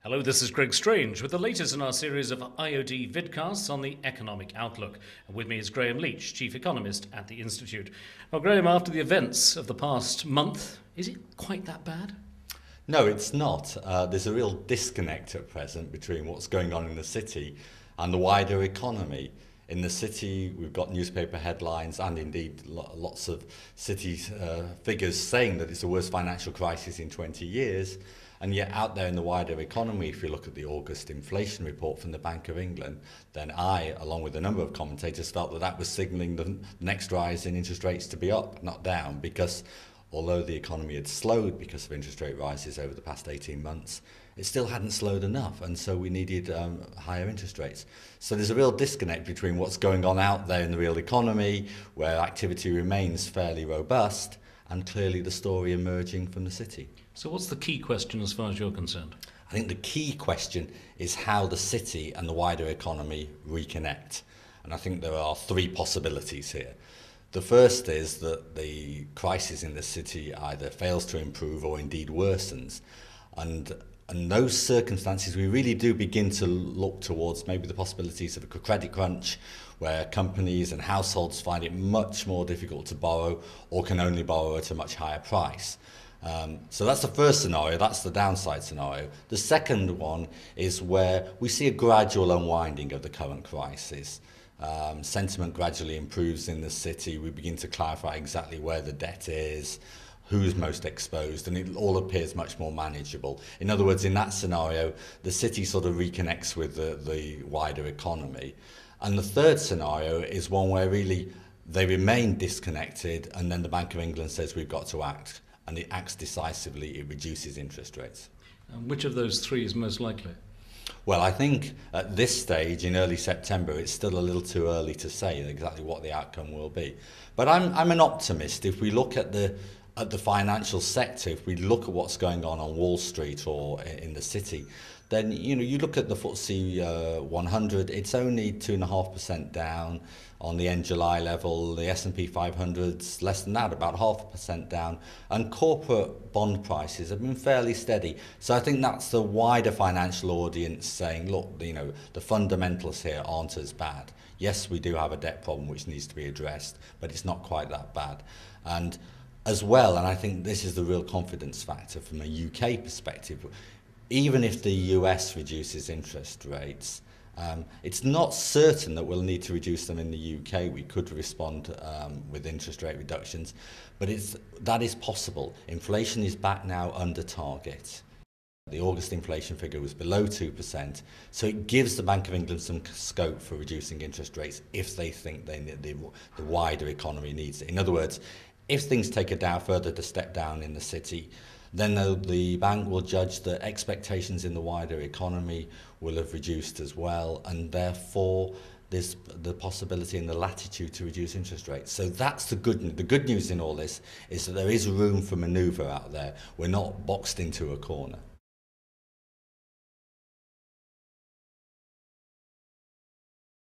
Hello, this is Greg Strange with the latest in our series of IoD vidcasts on the economic outlook. And with me is Graeme Leach, Chief Economist at the Institute. Well, Graeme, after the events of the past month, is it quite that bad? No, it's not. There's a real disconnect at present between what's going on in the city and the wider economy. In the city, we've got newspaper headlines and indeed lots of city figures saying that it's the worst financial crisis in 20 years. And yet out there in the wider economy, if you look at the August inflation report from the Bank of England, then I, along with a number of commentators, felt that that was signalling the next rise in interest rates to be up, not down, because although the economy had slowed because of interest rate rises over the past 18 months, it still hadn't slowed enough, and so we needed higher interest rates. So there's a real disconnect between what's going on out there in the real economy, where activity remains fairly robust, and clearly the story emerging from the city. So what's the key question as far as you're concerned? I think the key question is how the city and the wider economy reconnect. And I think there are three possibilities here. The first is that the crisis in the city either fails to improve or indeed worsens. And in those circumstances, we really do begin to look towards maybe the possibilities of a credit crunch, where companies and households find it much more difficult to borrow or can only borrow at a much higher price. So that's the first scenario, that's the downside scenario. The second one is where we see a gradual unwinding of the current crisis. Sentiment gradually improves in the city, we begin to clarify exactly where the debt is, who's most exposed, and it all appears much more manageable. In other words, in that scenario, the city sort of reconnects with the wider economy. And the third scenario is one where really they remain disconnected, and then the Bank of England says we've got to act. And it acts decisively, it reduces interest rates. And which of those three is most likely? Well, I think at this stage, in early September, it's still a little too early to say exactly what the outcome will be. But I'm an optimist. If we look at the financial sector, if we look at what's going on Wall Street or in the city, then you look at the FTSE 100, it's only 2.5% down on the end July level. The S&P 500's less than that, about 0.5% down, and corporate bond prices have been fairly steady. So I think that's the wider financial audience saying, look, the fundamentals here aren't as bad. Yes, we do have a debt problem which needs to be addressed, but it's not quite that bad. And as well, and I think this is the real confidence factor from a UK perspective, even if the US reduces interest rates, it's not certain that we'll need to reduce them in the UK. We could respond with interest rate reductions, but that is possible. Inflation is back now under target. The August inflation figure was below 2%, so it gives the Bank of England some scope for reducing interest rates if they think the wider economy needs it. In other words, if things take a further step down in the city, then the bank will judge that expectations in the wider economy will have reduced as well, and therefore there's the possibility and the latitude to reduce interest rates. So that's the good news. The good news in all this is that there is room for manoeuvre out there. We're not boxed into a corner.